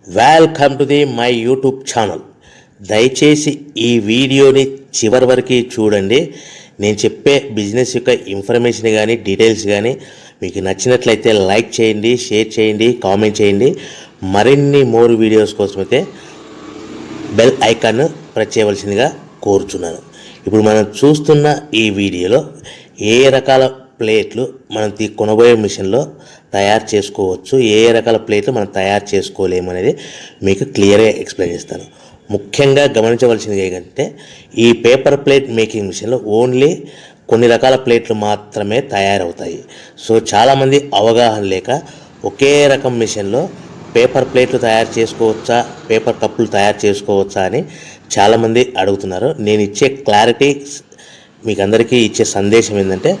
Welcome to my YouTube channel. దయచేసి ఈ వీడియోని చివరి వరకు చూడండి. నేను చెప్పే బిజినెస్ యొక్క ఇన్ఫర్మేషన్ కానీ డీటెయిల్స్ కానీ మీకు నచ్చినట్లయితే లైక్ చేయండి, షేర్ చేయండి, కామెంట్ చేయండి. మరిన్ని మోర్ వీడియోస్ కోసమైతే బెల్ ఐకాన్ ప్రెస్ చేయవలసిందిగా కోరుచున్నాను. ఇప్పుడు మనం చూస్తున్న ఈ వీడియోలో ఏ రకాల ప్లేట్లు మనం కొనబోయే మిషన్లో తయారు చేసుకోవచ్చు, ఏ రకాల ప్లేట్లు మనం తయారు చేసుకోలేమనేది మీకు క్లియర్గా ఎక్స్ప్లెయిన్ చేస్తాను. ముఖ్యంగా గమనించవలసింది ఏంటంటే ఈ పేపర్ ప్లేట్ మేకింగ్ మిషన్లో ఓన్లీ కొన్ని రకాల ప్లేట్లు మాత్రమే తయారవుతాయి. సో చాలామంది అవగాహన లేక ఒకే రకం మిషన్లో పేపర్ ప్లేట్లు తయారు చేసుకోవచ్చా, పేపర్ కప్పులు తయారు చేసుకోవచ్చా అని చాలామంది అడుగుతున్నారు. నేను ఇచ్చే క్లారిటీ మీకు అందరికీ ఇచ్చే సందేశం ఏంటంటే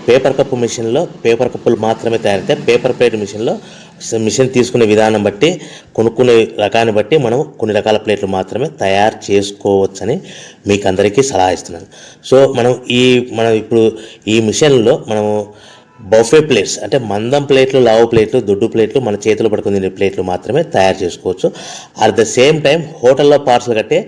పేపర్ కప్పు మిషన్లో పేపర్ కప్పులు మాత్రమే తయారవుతాయి. పేపర్ ప్లేట్ మిషన్లో మిషన్ తీసుకునే విధానం బట్టి, కొనుక్కునే రకాన్ని బట్టి మనం కొన్ని రకాల ప్లేట్లు మాత్రమే తయారు చేసుకోవచ్చని మీకు అందరికీ సలహా ఇస్తున్నాను. సో మనం ఇప్పుడు ఈ మిషన్లో మనము బఫే ప్లేట్స్ అంటే మందం ప్లేట్లు, లావు ప్లేట్లు, దొడ్డు ప్లేట్లు, మన చేతులు పట్టుకుని తినే ప్లేట్లు మాత్రమే తయారు చేసుకోవచ్చు. అట్ ద సేమ్ టైం హోటల్లో పార్సల్ కట్టే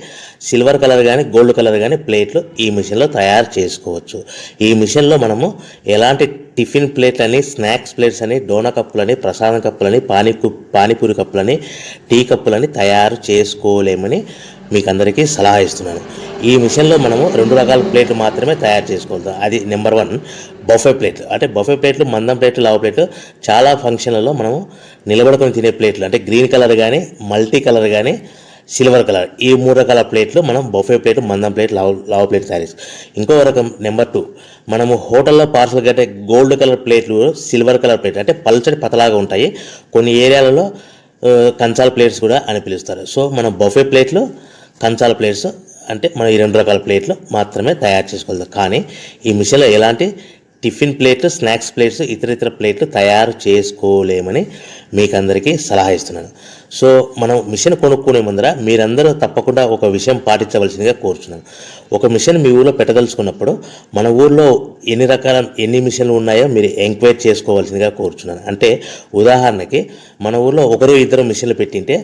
సిల్వర్ కలర్ కానీ గోల్డ్ కలర్ కానీ ప్లేట్లు ఈ మిషన్లో తయారు చేసుకోవచ్చు. ఈ మిషన్లో మనము ఎలాంటి టిఫిన్ ప్లేట్లని, స్నాక్స్ ప్లేట్స్ అని, డోనా కప్పులని, ప్రసాదం కప్పులని, పానీపూరి కప్పులని, టీ కప్పులని తయారు చేసుకోలేమని మీకు అందరికీ సలహా ఇస్తున్నాను. ఈ మిషన్లో మనము 2 రకాల ప్లేట్లు మాత్రమే తయారు చేసుకోగలుగుతాం. అది నెంబర్ 1 బఫే ప్లేట్లు. అంటే బఫే ప్లేట్లు మందం ప్లేట్లు, లావు ప్లేట్లు, చాలా ఫంక్షన్లలో మనము నిలబడుకొని తినే ప్లేట్లు అంటే గ్రీన్ కలర్ కానీ, మల్టీ కలర్ కానీ, సిల్వర్ కలర్, ఈ 3 రకాల ప్లేట్లు మనం బఫే ప్లేట్, మందం ప్లేట్, లావు ప్లేట్ తయారు చేస్తాం. ఇంకో రకం నెంబర్ 2 మనము హోటల్లో పార్సల్ కట్టే గోల్డ్ కలర్ ప్లేట్లు, సిల్వర్ కలర్ ప్లేట్లు అంటే పల్చడి పతలాగా ఉంటాయి. కొన్ని ఏరియాలలో కంచాల ప్లేట్స్ కూడా అని పిలుస్తారు. సో మనం బఫే ప్లేట్లు, కంచాల ప్లేట్స్ అంటే మనం ఈ 2 రకాల ప్లేట్లు మాత్రమే తయారు చేసుకోగలుగుతాం. కానీ ఈ మిషన్లో ఎలాంటి టిఫిన్ ప్లేట్లు, స్నాక్స్ ప్లేట్స్, ఇతర ప్లేట్లు తయారు చేసుకోలేమని మీకు అందరికీ సలహా ఇస్తున్నాను. సో మనం మిషన్ కొనుక్కునే ముందర మీరందరూ తప్పకుండా ఒక విషయం పాటించవలసిందిగా కోరుచున్నాను. ఒక మిషన్ మీ ఊళ్ళో పెట్టదలుచుకున్నప్పుడు మన ఊళ్ళో ఎన్ని మిషన్లు ఉన్నాయో మీరు ఎంక్వైరీ చేసుకోవాల్సిందిగా కోరుచున్నాను. అంటే ఉదాహరణకి మన ఊళ్ళో 1-2 మిషన్లు పెట్టింటే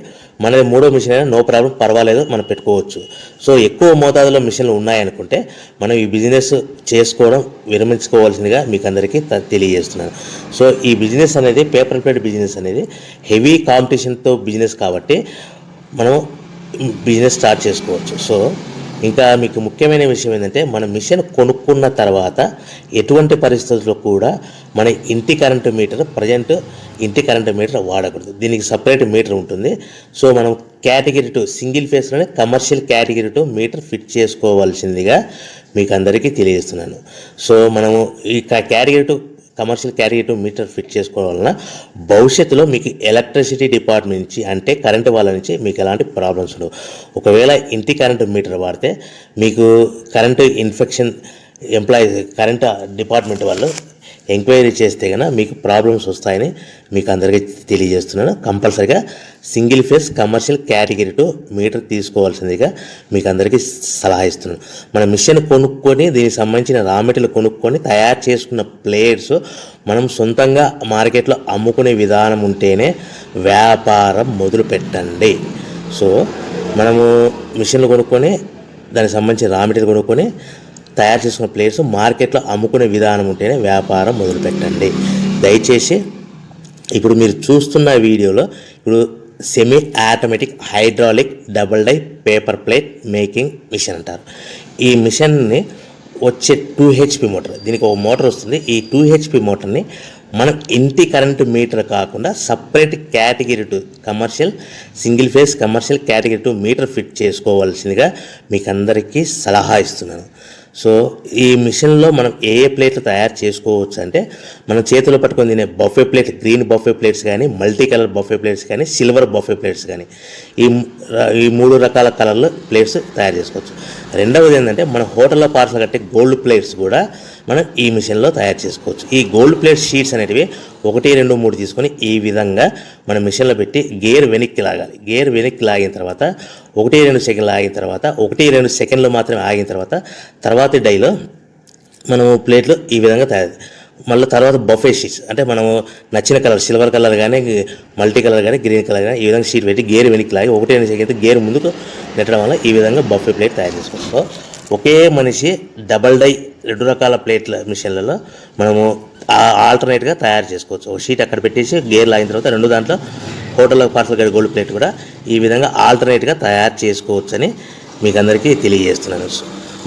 మనది 3వ మిషన్ అయినా నో ప్రాబ్లం, పర్వాలేదు, మనం పెట్టుకోవచ్చు. సో ఎక్కువ మోతాదులో మిషన్లు ఉన్నాయనుకుంటే మనం ఈ బిజినెస్ చేసుకోవడం విరమించుకోవాల్సిందిగా మీకు అందరికీ తెలియజేస్తున్నాను. సో ఈ బిజినెస్ అనేది పేపర్ ప్లేట్ బిజినెస్ అనేది హెవీ కాంపిటీషన్తో బిజినెస్ కాబట్టి మనం బిజినెస్ స్టార్ట్ చేసుకోవచ్చు. సో ఇంకా మీకు ముఖ్యమైన విషయం ఏంటంటే మన మిషన్ కొనుక్కున్న తర్వాత ఎటువంటి పరిస్థితుల్లో కూడా మన ఇంటి కరెంటు మీటర్, ఇంటి కరెంటు మీటర్ వాడకూడదు. దీనికి సపరేట్ మీటర్ ఉంటుంది. సో మనం కేటగిరీ 2 సింగిల్ ఫేస్లోనే కమర్షియల్ కేటగిరీ 2 మీటర్ ఫిట్ చేసుకోవాల్సిందిగా మీకు అందరికీ తెలియజేస్తున్నాను. సో మనము ఈ category 2 commercial category 2 meter fit చేసుకోవడం వలన భవిష్యత్తులో మీకు ఎలక్ట్రిసిటీ డిపార్ట్మెంట్ నుంచి అంటే కరెంటు వాళ్ళ నుంచి మీకు ఎలాంటి ప్రాబ్లమ్స్ ఉండవు. ఒకవేళ ఇంటి కరెంటు మీటర్ వాడితే మీకు కరెంటు ఇన్ఫెక్షన్ కరెంటు డిపార్ట్మెంట్ వాళ్ళు ఎంక్వైరీ చేస్తే కనుక మీకు ప్రాబ్లమ్స్ వస్తాయని మీకు అందరికీ తెలియజేస్తున్నాను. కంపల్సరీగా single phase commercial category 2 meter తీసుకోవాల్సిందిగా మీకు అందరికీ సలహా ఇస్తున్నాను. మన మిషన్ కొనుక్కొని దీనికి సంబంధించిన రా మెటీరియల్ కొనుక్కొని తయారు చేసుకున్న ప్లేట్స్ మనం సొంతంగా మార్కెట్లో అమ్ముకునే విధానం ఉంటేనే వ్యాపారం మొదలు పెట్టండి. సో మనము మిషన్లు కొనుక్కొని దానికి సంబంధించిన రా మెటీరియల్ కొనుక్కొని తయారు చేసుకున్న ప్లేట్స్ మార్కెట్లో అమ్ముకునే విధానం ఉంటేనే వ్యాపారం మొదలుపెట్టండి. దయచేసి ఇప్పుడు మీరు చూస్తున్న వీడియోలో ఇప్పుడు semi automatic hydraulic double die paper plate making machine అంటారు. ఈ మిషన్ని వచ్చే 2 HP మోటార్, దీనికి ఒక మోటార్ వస్తుంది. ఈ 2 HP మోటార్ని మనం ఇంటి కరెంటు మీటర్ కాకుండా separate category 2 commercial single phase commercial category 2 meter fit చేసుకోవాల్సిందిగా మీకు అందరికీ సలహా ఇస్తున్నాను. సో ఈ మిషన్లో మనం ఏ ప్లేట్లు తయారు చేసుకోవచ్చు అంటే మనం చేతిలో పట్టుకొని తినే buffet plate, green buffet plates కానీ, మల్టీ కలర్ బఫే ప్లేట్స్ కానీ, సిల్వర్ బఫే ప్లేట్స్ కానీ, ఈ 3 రకాల కలర్లు ప్లేట్స్ తయారు చేసుకోవచ్చు. రెండవది ఏంటంటే మన హోటల్లో పార్సల్ కట్టే గోల్డ్ ప్లేట్స్ కూడా మనం ఈ మిషన్లో తయారు చేసుకోవచ్చు. ఈ గోల్డ్ ప్లేట్ షీట్స్ అనేటివి 1, 2, 3 తీసుకొని ఈ విధంగా మన మిషన్లో పెట్టి గేర్ వెనక్కి లాగాలి. గేర్ వెనక్కి లాగిన తర్వాత 1-2 సెకండ్లు ఆగిన తర్వాత 1-2 సెకండ్లు మాత్రమే ఆగిన తర్వాత తర్వాతి డైలో మనము ప్లేట్లు ఈ విధంగా తయారు మళ్ళీ తర్వాత బఫే షీట్స్ అంటే మనము నచ్చిన కలర్ సిల్వర్ కలర్ కానీ మల్టీ కలర్ కానీ గ్రీన్ కలర్ కానీ ఈ విధంగా షీట్ పెట్టి గేర్ వెనక్కి లాగి ఒకటే అయితే గేర్ ముందుకు నెట్టడం వల్ల ఈ విధంగా బఫే ప్లేట్ తయారు చేసుకోవచ్చు. సో ఒకే మనిషి డబల్ డై 2 రకాల ప్లేట్ల మిషన్లలో మనము ఆల్టర్నేట్గా తయారు చేసుకోవచ్చు. ఒక షీట్ అక్కడ పెట్టేసి గేర్ లాగిన తర్వాత 2 దాంట్లో హోటల్లో పార్సల్ గడి గోల్డ్ ప్లేట్ కూడా ఈ విధంగా ఆల్టర్నేట్గా తయారు చేసుకోవచ్చని మీకు అందరికీ తెలియజేస్తున్నాను.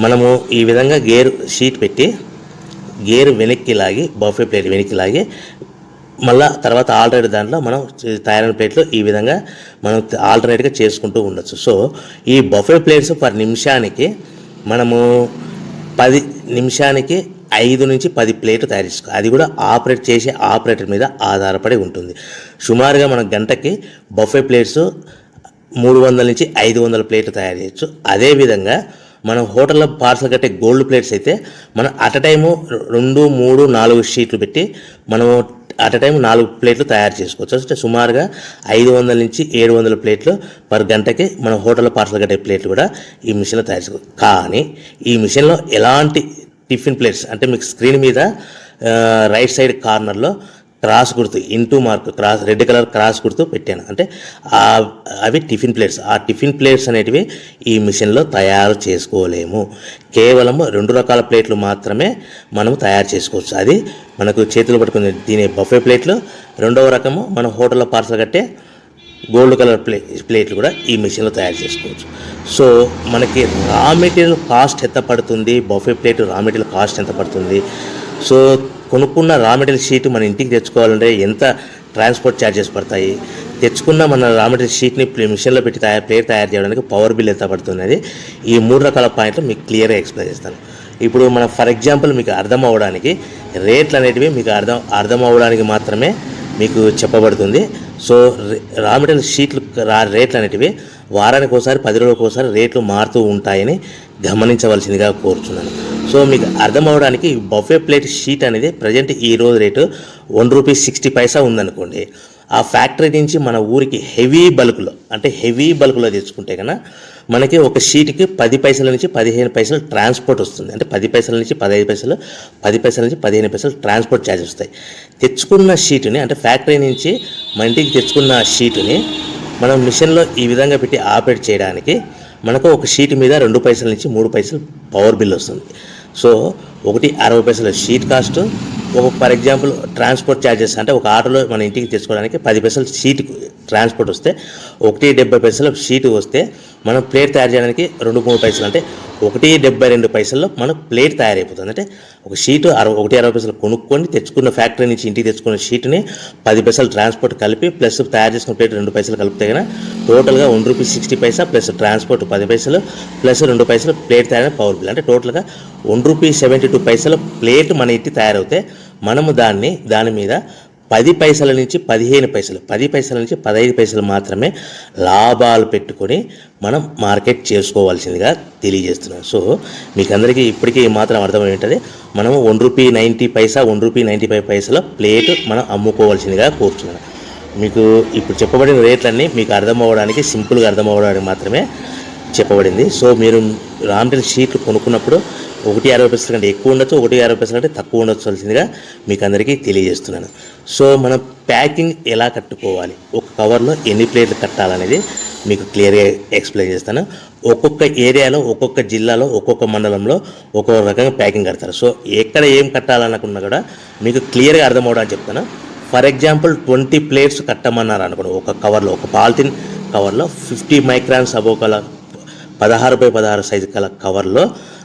మనము ఈ విధంగా గేర్ షీట్ పెట్టి గేర్ వెనక్కి లాగి బఫే ప్లేట్ వెనక్కి లాగి మళ్ళీ తర్వాత ఆల్టర్నేట్ దాంట్లో మనం తయారైన ప్లేట్లు ఈ విధంగా మనం ఆల్టర్నేట్గా చేసుకుంటూ ఉండొచ్చు. సో ఈ బఫే ప్లేట్స్ పర్ నిమిషానికి మనము 10 నిమిషానికి 5 నుంచి 10 ప్లేట్లు తయారు చేసుకోవాలి. అది కూడా ఆపరేట్ చేసే ఆపరేటర్ మీద ఆధారపడి ఉంటుంది. సుమారుగా మన గంటకి బఫే ప్లేట్స్ 300 నుంచి 500 ప్లేట్లు తయారు చేయొచ్చు. అదేవిధంగా మనం హోటల్లో పార్సల్ కట్టే గోల్డ్ ప్లేట్స్ అయితే మనం అట్ టైము 2, 3, 4 షీట్లు పెట్టి మనము అట్ టైం 4 ప్లేట్లు తయారు చేసుకోవచ్చు. అంటే సుమారుగా 500 నుంచి 700 ప్లేట్లు పర్ గంటకి మన హోటల్లో పార్సల్ కట్టే ప్లేట్లు కూడా ఈ మిషన్లో తయారు చేసుకోవచ్చు. కానీ ఈ మిషన్లో ఎలాంటి టిఫిన్ ప్లేట్స్ అంటే మీకు స్క్రీన్ మీద రైట్ సైడ్ కార్నర్లో క్రాస్ గుర్తు into mark cross red colour cross గుర్తు పెట్టాను. అంటే అవి టిఫిన్ ప్లేట్స్. ఆ టిఫిన్ ప్లేట్స్ అనేటివి ఈ మిషన్లో తయారు చేసుకోలేము. కేవలం 2 రకాల ప్లేట్లు మాత్రమే మనం తయారు చేసుకోవచ్చు. అది మనకు చేతులు పట్టుకుని తినే బఫే ప్లేట్లు, 2వ రకము మన హోటల్లో పార్సల్ కట్టే గోల్డ్ కలర్ ప్లేట్లు కూడా ఈ మిషన్లో తయారు చేసుకోవచ్చు. సో మనకి రా మెటీరియల్ కాస్ట్ ఎంత పడుతుంది, buffet plate raw material cost ఎంత పడుతుంది, సో కొనుక్కున్న రా మెటీరియల్ షీట్ మన ఇంటికి తెచ్చుకోవాలంటే ఎంత ట్రాన్స్పోర్ట్ ఛార్జెస్ పడతాయి, తెచ్చుకున్న మన రా మెటీరియల్ షీట్ని మిషన్లో పెట్టి ప్లేట్ తయారు చేయడానికి పవర్ బిల్ ఎంత పడుతున్నది, ఈ 3 రకాల పాయింట్లు మీకు క్లియర్గా ఎక్స్ప్లెయిన్ చేస్తాను. ఇప్పుడు మనం ఫర్ ఎగ్జాంపుల్ మీకు అర్థం అవ్వడానికి రేట్లు అనేటివి మీకు అర్థం అవ్వడానికి మాత్రమే మీకు చెప్పబడుతుంది. సో రా మెటీరియల్ షీట్లు రేట్లు అనేటివి వారానికి ఒకసారి 10 రోజులకు ఒకసారి రేట్లు మారుతూ ఉంటాయని గమనించవలసిందిగా కోరుతున్నాను. సో మీకు అర్థం అవ్వడానికి బఫే ప్లేట్ షీట్ అనేది ప్రజెంట్ ఈ రోజు రేటు ₹1.60 ఉందనుకోండి. ఆ ఫ్యాక్టరీ నుంచి మన ఊరికి హెవీ బల్క్లో తెచ్చుకుంటే కన్నా మనకి ఒక షీట్కి 10 పైసల నుంచి 15 పైసలు ట్రాన్స్పోర్ట్ వస్తుంది. అంటే 10 పైసల నుంచి 15 పైసలు, 10 పైసల నుంచి 15 పైసలు ట్రాన్స్పోర్ట్ ఛార్జెస్ వస్తాయి. తెచ్చుకున్న షీటుని అంటే ఫ్యాక్టరీ నుంచి మన ఇంటికి తెచ్చుకున్న షీటుని మనం మిషన్లో ఈ విధంగా పెట్టి ఆపరేట్ చేయడానికి మనకు ఒక షీట్ మీద 2 పైసల నుంచి 3 పైసలు పవర్ బిల్ వస్తుంది. సో ఒకటి 60 పైసల sheet cost, for example transport charges అంటే ఒక ఆటోలో మన ఇంటికి తెచ్చుకోవడానికి 10 పైసలు షీట్ ట్రాన్స్పోర్ట్ వస్తే, 1.70 పైసలు షీట్ వస్తే మనం ప్లేట్ తయారు చేయడానికి 2-3 పైసలు అంటే 1.72 పైసల్లో మనకు ప్లేట్ తయారైపోతుంది. అంటే ఒక షీటు 1.60 పైసలు కొనుక్కొని తెచ్చుకున్న ఫ్యాక్టరీ నుంచి ఇంటికి తెచ్చుకున్న షీట్ని 10 పైసలు ట్రాన్స్పోర్ట్ కలిపి ప్లస్ తయారు చేసుకున్న ప్లేట్ 2 పైసలు కలిపితే కన్నా టోటల్గా ₹1.60 ప్లస్ ట్రాన్స్పోర్ట్ 10 పైసలు ప్లస్ 2 పైసలు ప్లేట్ తయారైన పవర్ బిల్ అంటే టోటల్గా ₹1.72 ప్లేట్ మన ఇంటికి తయారవుతే మనము దాని మీద 10 పైసల నుంచి 15 పైసలు, 10 పైసల నుంచి 15 పైసలు మాత్రమే లాభాలు పెట్టుకొని మనం మార్కెట్ చేసుకోవాల్సిందిగా తెలియజేస్తున్నాం. సో మీకు అందరికీ ఇప్పటికీ మాత్రం అర్థమై ఉంటుంది. మనము ₹1.90, ₹1.95 ప్లేట్ మనం అమ్ముకోవాల్సిందిగా కోరుతున్నాను. మీకు ఇప్పుడు చెప్పబడిన రేట్లన్నీ మీకు అర్థం అవ్వడానికి, సింపుల్గా అర్థం అవ్వడానికి మాత్రమే చెప్పబడింది. సో మీరు రా మెటీరియల్ షీట్లు కొనుక్కున్నప్పుడు 1.60 కంటే ఎక్కువ ఉండొచ్చు, 1.60 కంటే తక్కువ ఉండొచ్చువలసిందిగా మీకు అందరికీ తెలియజేస్తున్నాను. సో మనం ప్యాకింగ్ ఎలా కట్టుకోవాలి, ఒక కవర్లో ఎన్ని ప్లేట్లు కట్టాలనేది మీకు క్లియర్గా ఎక్స్ప్లెయిన్ చేస్తాను. ఒక్కొక్క ఏరియాలో, ఒక్కొక్క జిల్లాలో, ఒక్కొక్క మండలంలో ఒక్కొక్క రకంగా ప్యాకింగ్ కడతారు. సో ఎక్కడ ఏం కట్టాలనుకున్నా కూడా మీకు క్లియర్గా అర్థం అవడానికి చెప్తాను. ఫర్ ఎగ్జాంపుల్ 20 ప్లేట్స్ కట్టమన్నారు అనుకోండి, ఒక కవర్లో, ఒక పాలిథిన్ కవర్లో 50 మైక్రాన్స్ అబోవ్ కల 16x16 సైజు కల కవర్లో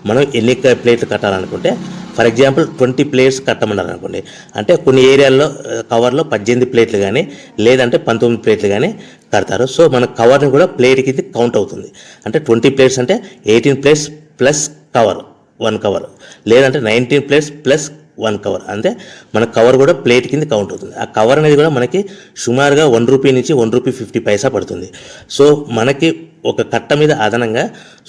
మనం ఎన్ని ప్లేట్లు కట్టాలనుకుంటే, ఫర్ ఎగ్జాంపుల్ 20 ప్లేట్స్ కట్టమన్నారు అనుకోండి, అంటే కొన్ని ఏరియాల్లో కవర్లో 18 ప్లేట్లు కానీ లేదంటే 19 ప్లేట్లు కానీ కడతారు. సో మన కవర్ని కూడా ప్లేట్కి ఇది కౌంట్ అవుతుంది. అంటే 20 ప్లేట్స్ అంటే 18 ప్లేట్స్ ప్లస్ కవర్ 1 కవర్, లేదంటే 19 ప్లేట్స్ ప్లస్ 1 కవర్, అంటే మన కవర్ కూడా ప్లేట్ కింద కౌంట్ అవుతుంది. ఆ కవర్ అనేది కూడా మనకి సుమారుగా ₹1 నుంచి ₹1.50 పడుతుంది. సో మనకి ఒక కట్ట మీద అదనంగా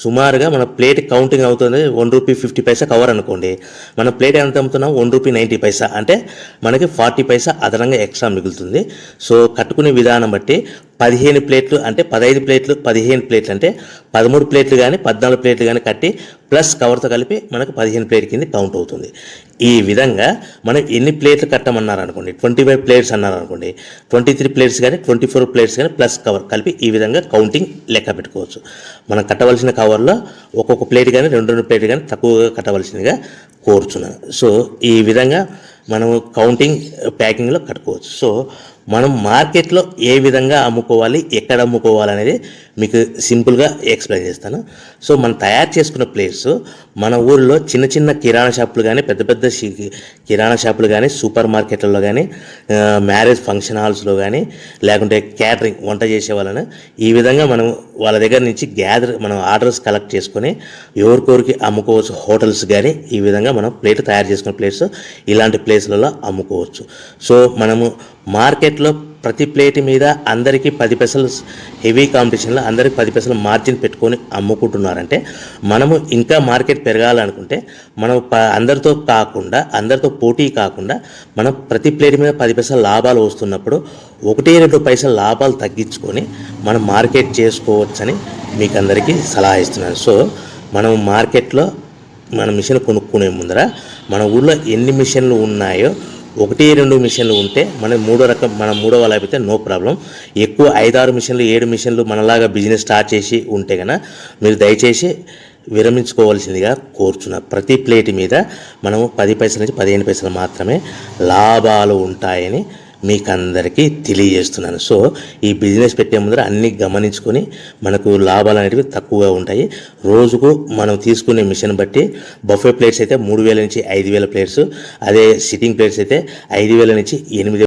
సుమారుగా మన ప్లేట్ కౌంటింగ్ అవుతుంది ₹1.50 కవర్ అనుకోండి, మన ప్లేట్ ఎంత అమ్ముతున్నాం ₹1.90, అంటే మనకి 40 పైసా అదనంగా ఎక్స్ట్రా మిగులుతుంది. సో కట్టుకునే విధానం బట్టి 15 ప్లేట్లు అంటే 15 ప్లేట్లు, 15 ప్లేట్లు అంటే 13 ప్లేట్లు కానీ 14 ప్లేట్లు కానీ కట్టి ప్లస్ కవర్తో కలిపి మనకు 15 ప్లేట్ కింద కౌంట్ అవుతుంది. ఈ విధంగా మనం ఎన్ని ప్లేట్లు కట్టమన్నారు అనుకోండి, 25 ప్లేట్స్ అన్నారు అనుకోండి, 23 ప్లేట్స్ కానీ 24 ప్లేట్స్ కానీ ప్లస్ కవర్ కలిపి ఈ విధంగా కౌంటింగ్ లెక్క పెట్టుకోవచ్చు. మనం కట్టవలసిన కవర్లో ఒక్కొక్క ప్లేట్ కానీ 2 ప్లేట్ కానీ తక్కువగా కట్టవలసిందిగా కోరుచున్నాను. సో ఈ విధంగా మనం కౌంటింగ్ ప్యాకింగ్లో కట్టుకోవచ్చు. సో మనం మార్కెట్లో ఏ విధంగా అమ్ముకోవాలి, ఎక్కడ అమ్ముకోవాలి అనేది మీకు సింపుల్గా ఎక్స్ప్లెయిన్ చేస్తాను. సో మనం తయారు చేసుకున్న ప్లేట్స్ మన ఊరిలో చిన్న చిన్న కిరాణా షాపులు కానీ, పెద్ద పెద్ద కిరాణా షాపులు కానీ, సూపర్ మార్కెట్లలో కానీ, మ్యారేజ్ ఫంక్షన్ హాల్స్లో కానీ, లేకుంటే క్యాటరింగ్ వంట చేసే వాళ్ళని ఈ విధంగా మనం వాళ్ళ దగ్గర నుంచి మనం ఆర్డర్స్ కలెక్ట్ చేసుకొని ఎవరికొరికి అమ్ముకోవచ్చు. హోటల్స్ కానీ ఈ విధంగా మనం ప్లేట్ తయారు చేసుకున్న ప్లేట్స్ ఇలాంటి ప్లేస్లలో అమ్ముకోవచ్చు. సో మనము మార్కెట్లో ప్రతి ప్లేట్ మీద అందరికీ 10 పైసలు హెవీ కాంపిటీషన్లో అందరికి 10 పైసలు మార్జిన్ పెట్టుకొని అమ్ముకుంటున్నారంటే మనము ఇంకా మార్కెట్ పెరగాలనుకుంటే మనం అందరితో పోటీ కాకుండా మనం ప్రతి ప్లేట్ మీద 10 పైసలు లాభాలు వస్తున్నప్పుడు 1-2 పైసలు లాభాలు తగ్గించుకొని మనం మార్కెట్ చేసుకోవచ్చని మీకు అందరికీ సలహా ఇస్తున్నాను. సో మనం మార్కెట్లో మన మిషన్ కొనుక్కునే ముందర మన ఊళ్ళో ఎన్ని మిషన్లు ఉన్నాయో 1-2 మిషన్లు ఉంటే మనం మూడో వాళ్ళు అయిపోతే నో ప్రాబ్లం. ఎక్కువ 5-6 మిషన్లు 7 మిషన్లు మనలాగా బిజినెస్ స్టార్ట్ చేసి ఉంటే కనుక మీరు దయచేసి విరమించుకోవాల్సిందిగా కోరుచున్నా. ప్రతి ప్లేట్ మీద మనము 10 పైసల నుంచి 15 పైసలు మాత్రమే లాభాలు ఉంటాయని మీకు అందరికీ తెలియజేస్తున్నాను. సో ఈ బిజినెస్ పెట్టే ముందర అన్నీ గమనించుకొని మనకు లాభాలు అనేవి తక్కువగా ఉంటాయి. రోజుకు మనం తీసుకునే మిషన్ బట్టి బఫే ప్లేట్స్ అయితే 3,000 నుంచి 5,000 ప్లేట్స్, అదే సిట్టింగ్ ప్లేట్స్ అయితే 5,000 నుంచి 8,000